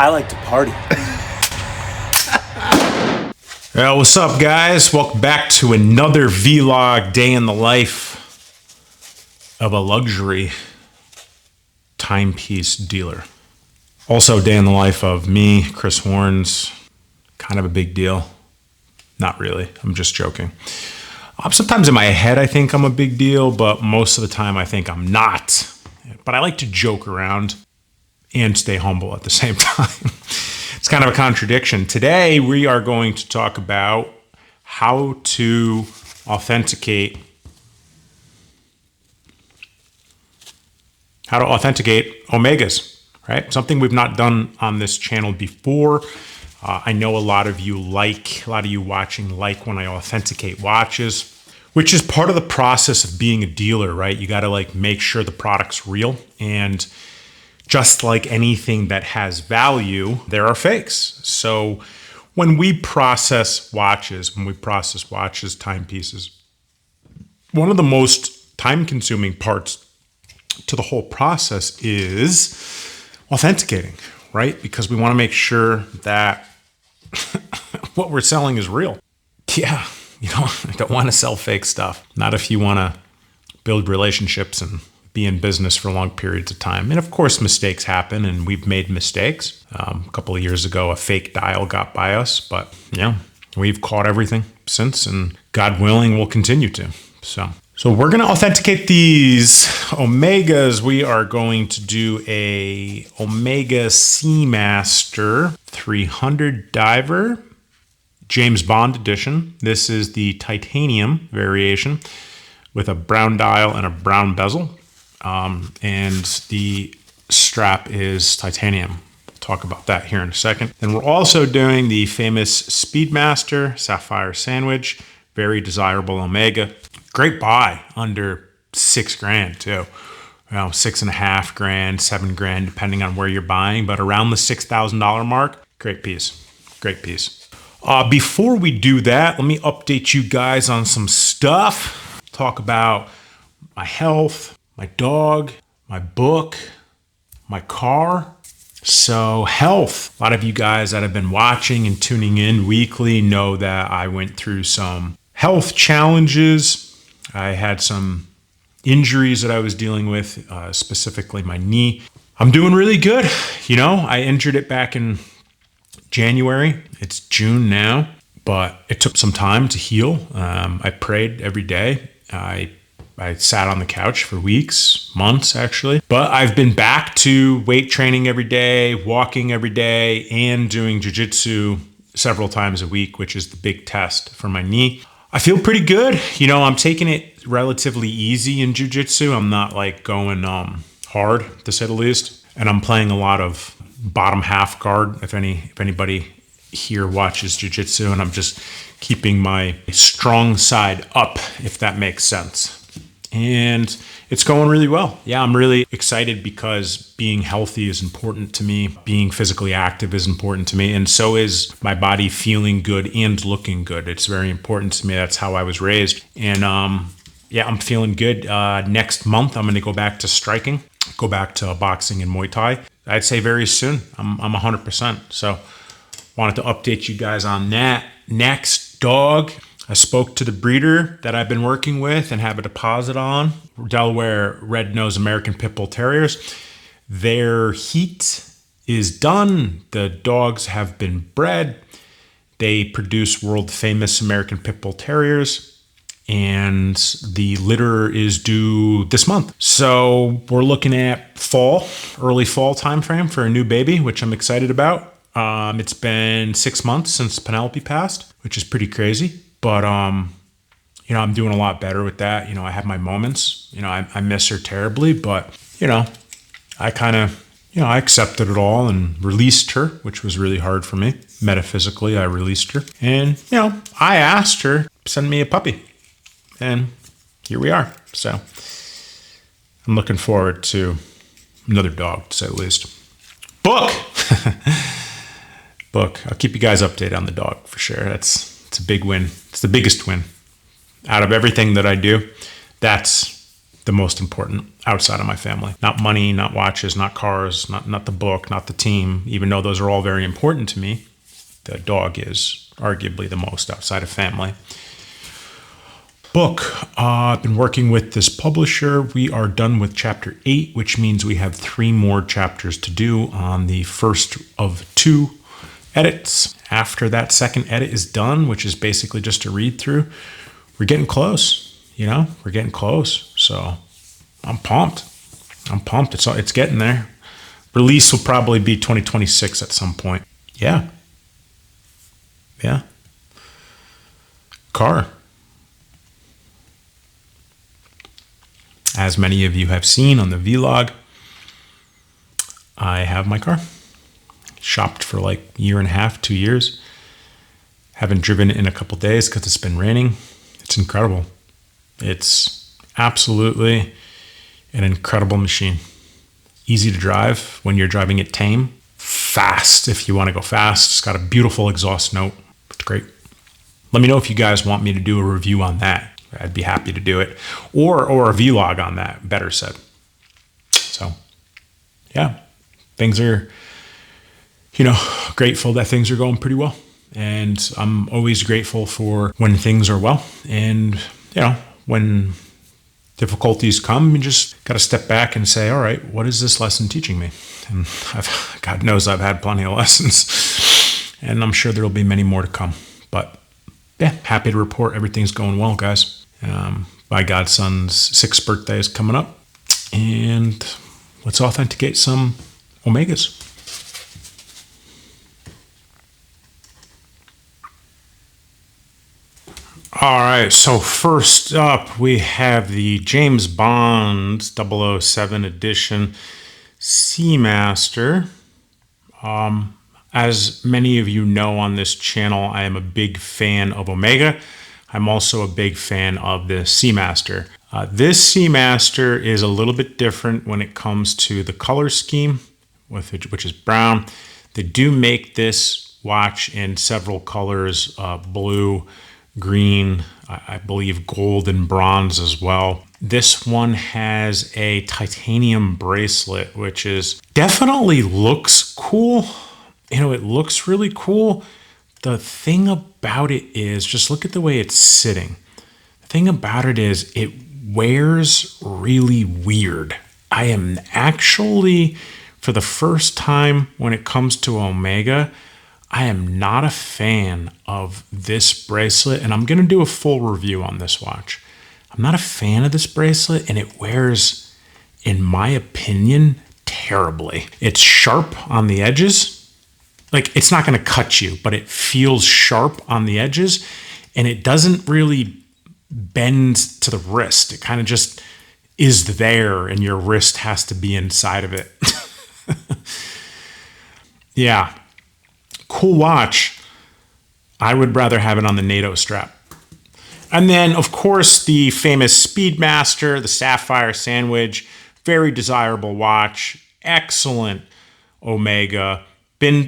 I like to party. Well, what's up, guys? Welcome back to another vlog day in the life of a luxury timepiece dealer. Also, day in the life of me, Chris Horns. Kind of a big deal. Not really. I'm just joking. Sometimes in my head, I think I'm a big deal, but most of the time, I think I'm not. But I like to joke around and stay humble at the same time. It's kind of a contradiction. Today, we are going to talk about how to authenticate Omegas, right? Something we've not done on this channel before. I know a lot of you watching like when I authenticate watches, which is part of the process of being a dealer, right? You got to make sure the product's real, and just like anything that has value, there are fakes. So when we process watches, timepieces, one of the most time-consuming parts to the whole process is authenticating, right? Because we want to make sure that what we're selling is real. Yeah, I don't want to sell fake stuff. Not if you want to build relationships and be in business for long periods of time. And of course, mistakes happen, and we've made mistakes. A couple of years ago, a fake dial got by us, but yeah, we've caught everything since, and God willing, we'll continue to. So we're going to authenticate these Omegas. We are going to do a Omega Seamaster 300 diver, James Bond edition. This is the titanium variation with a brown dial and a brown bezel. And the strap is titanium. We'll talk about that here in a second. Then we're also doing the famous Speedmaster Sapphire sandwich, very desirable Omega. Great buy under $6,000 too. $6.5 grand, $7 grand, depending on where you're buying, but around the $6,000 mark. Great piece. Before we do that, let me update you guys on some stuff. Talk about my health, my dog, my book, my car. So health, a lot of you guys that have been watching and tuning in weekly know that I went through some health challenges. I had some injuries that I was dealing with, specifically my knee. I'm doing really good. I injured it back in January. It's June now, but it took some time to heal. I prayed every day. I sat on the couch for weeks, months actually, but I've been back to weight training every day, walking every day, and doing jiu-jitsu several times a week, which is the big test for my knee. I feel pretty good. I'm taking it relatively easy in jiu-jitsu. I'm not going hard, to say the least. And I'm playing a lot of bottom half guard, if anybody here watches jiu-jitsu, and I'm just keeping my strong side up, if that makes sense. And it's going really well. Yeah, I'm really excited because being healthy is important to me. Being physically active is important to me. And so is my body feeling good and looking good. It's very important to me. That's how I was raised. And yeah, I'm feeling good. Next month, I'm going to go back to striking, go back to boxing and Muay Thai. I'd say very soon. I'm 100%. So wanted to update you guys on that. Next, dog. I spoke to the breeder that I've been working with and have a deposit on, Delaware Red-Nosed American Pit Bull Terriers. Their heat is done. The dogs have been bred. They produce world-famous American Pit Bull Terriers, and the litter is due this month. So we're looking at early fall timeframe for a new baby, which I'm excited about. It's been 6 months since Penelope passed, which is pretty crazy. But, I'm doing a lot better with that. I have my moments. I miss her terribly, but, I kind of, I accepted it all and released her, which was really hard for me. Metaphysically, I released her. And, I asked her, send me a puppy. And here we are. So I'm looking forward to another dog, to say the least. Book. I'll keep you guys updated on the dog for sure. It's a big win. It's the biggest win out of everything that I do. That's the most important outside of my family. Not money, not watches, not cars, not the book, not the team. Even though those are all very important to me, the dog is arguably the most outside of family. Book. I've been working with this publisher. We are done with chapter 8, which means we have 3 more chapters to do on the first of 2 edits. After that second edit is done, which is basically just a read through, we're getting close. We're getting close. So I'm pumped. It's getting there. Release will probably be 2026 at some point. Yeah. Car. As many of you have seen on the vlog, I have my car. Shopped for like a year and a half, 2 years. Haven't driven it in a couple days because it's been raining. It's incredible. It's absolutely an incredible machine. Easy to drive when you're driving it tame. Fast if you want to go fast. It's got a beautiful exhaust note. It's great. Let me know if you guys want me to do a review on that. I'd be happy to do it. Or a vlog on that, better said. So, yeah. Things are, grateful that things are going pretty well. And I'm always grateful for when things are well. And, when difficulties come, you just got to step back and say, all right, what is this lesson teaching me? And God knows I've had plenty of lessons. And I'm sure there'll be many more to come. But, yeah, happy to report everything's going well, guys. My godson's 6th birthday is coming up. And let's authenticate some Omegas. All right, so first up, we have the James Bond 007 edition Seamaster. As many of you know on this channel, I am a big fan of Omega. I'm also a big fan of the Seamaster. This Seamaster is a little bit different when it comes to the color scheme, which is brown. They do make this watch in several colors, blue, green, I believe gold and bronze as well. This one has a titanium bracelet, which is definitely looks cool. It looks really cool. The thing about it is, just look at the way it's sitting. The thing about it is it wears really weird. I am actually, for the first time when it comes to Omega, I am not a fan of this bracelet, and I'm going to do a full review on this watch. I'm not a fan of this bracelet, and it wears, in my opinion, terribly. It's sharp on the edges. Like, it's not going to cut you, but it feels sharp on the edges, and it doesn't really bend to the wrist. It kind of just is there, and your wrist has to be inside of it. Yeah. Cool watch. I would rather have it on the NATO strap. And then, of course, the famous Speedmaster, the Sapphire sandwich. Very desirable watch. Excellent Omega.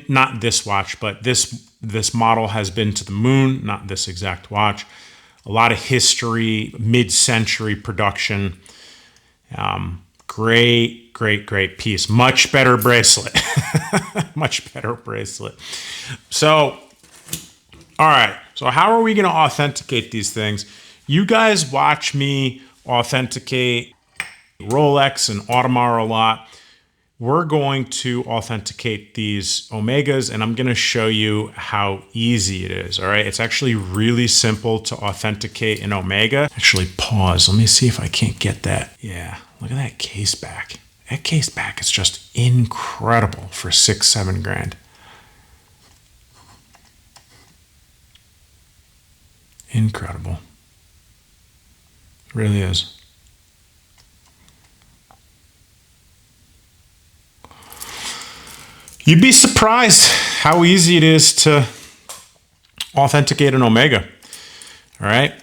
Not this watch, but this model has been to the moon, not this exact watch. A lot of history, mid-century production. Great piece. Much better bracelet. Much better bracelet. So, all right. So how are we going to authenticate these things? You guys watch me authenticate Rolex and Audemars a lot. We're going to authenticate these Omegas, and I'm going to show you how easy it is. All right. It's actually really simple to authenticate an Omega. Actually, pause. Let me see if I can't get that. Yeah. Look at that case back. That case back is just incredible for $6-7 grand. Incredible. It really is. You'd be surprised how easy it is to authenticate an Omega. All right.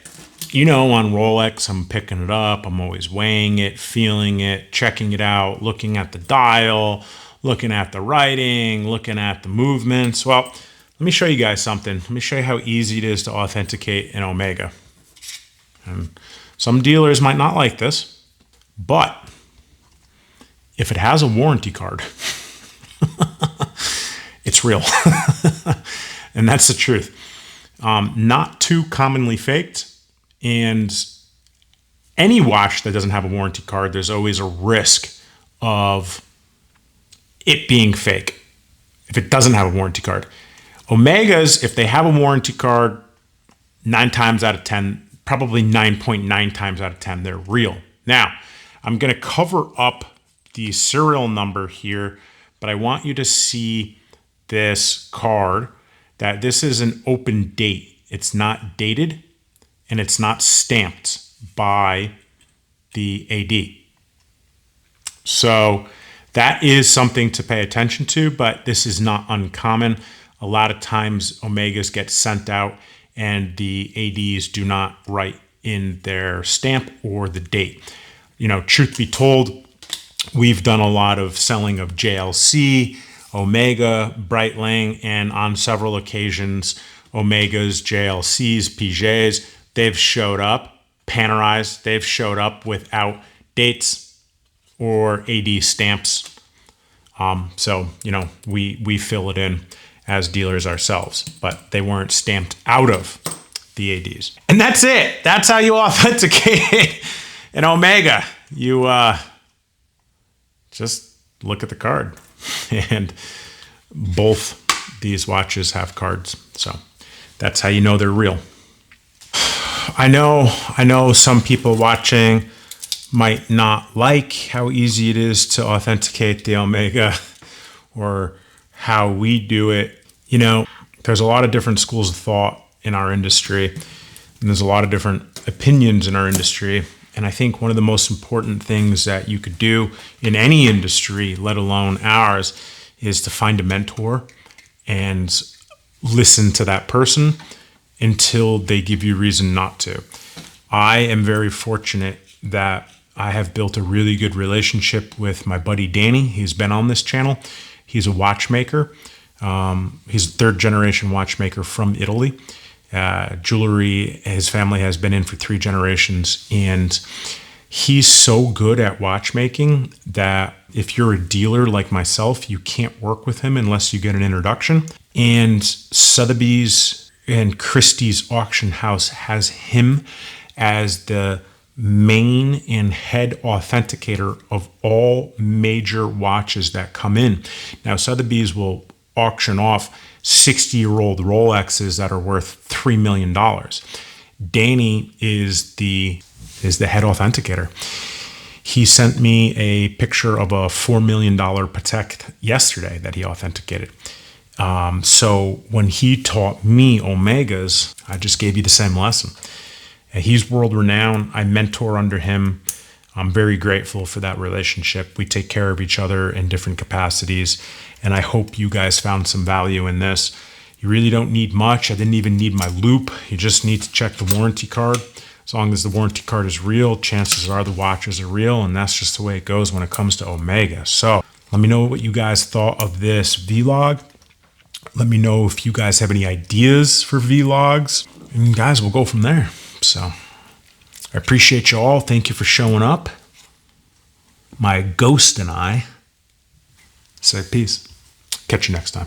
On Rolex, I'm picking it up. I'm always weighing it, feeling it, checking it out, looking at the dial, looking at the writing, looking at the movements. Well, let me show you guys something. Let me show you how easy it is to authenticate an Omega. And some dealers might not like this, But if it has a warranty card, it's real. And that's the truth. Not too commonly faked. And any watch that doesn't have a warranty card, there's always a risk of it being fake if it doesn't have a warranty card. Omegas, if they have a warranty card, 9 times out of 10, probably 9.9 times out of 10, they're real. Now, I'm going to cover up the serial number here, but I want you to see this card, that this is an open date. It's not dated and it's not stamped by the AD. So that is something to pay attention to, but this is not uncommon. A lot of times Omegas get sent out and the ADs do not write in their stamp or the date. You know, truth be told, we've done a lot of selling of JLC, Omega, Breitling, and on several occasions, Omegas, JLCs, PJs, they've showed up, Panerized, they've showed up without dates or AD stamps. So, you know, we fill it in as dealers ourselves, but they weren't stamped out of the ADs. And that's it. That's how you authenticate an Omega. You just look at the card, and both these watches have cards. So that's how you know they're real. I know some people watching might not like how easy it is to authenticate the Omega or how we do it. You know, there's a lot of different schools of thought in our industry, and there's a lot of different opinions in our industry. And I think one of the most important things that you could do in any industry, let alone ours, is to find a mentor and listen to that person until they give you reason not to. I am very fortunate that I have built a really good relationship with my buddy Danny. He's been on this channel. He's a watchmaker. He's a third generation watchmaker from Italy. Jewelry, his family has been in for 3 generations, and he's so good at watchmaking that if you're a dealer like myself, you can't work with him unless you get an introduction. And Sotheby's and Christie's auction house has him as the main and head authenticator of all major watches that come in. Now, Sotheby's will auction off 60-year-old Rolexes that are worth $3 million. Danny is the head authenticator. He sent me a picture of a $4 million Patek yesterday that he authenticated. So when he taught me Omegas, I just gave you the same lesson. He's world renowned. I mentor under him. I'm very grateful for that relationship. We take care of each other in different capacities, and I hope you guys found some value in this. You really don't need much. I didn't even need my loupe. You just need to check the warranty card. As long as the warranty card is real, chances are the watches are real, and that's just the way it goes when it comes to Omega. So let me know what you guys thought of this vlog. Let me know if you guys have any ideas for vlogs, and guys, we'll go from there. So I appreciate you all. Thank you for showing up. My ghost and I say peace. Catch you next time.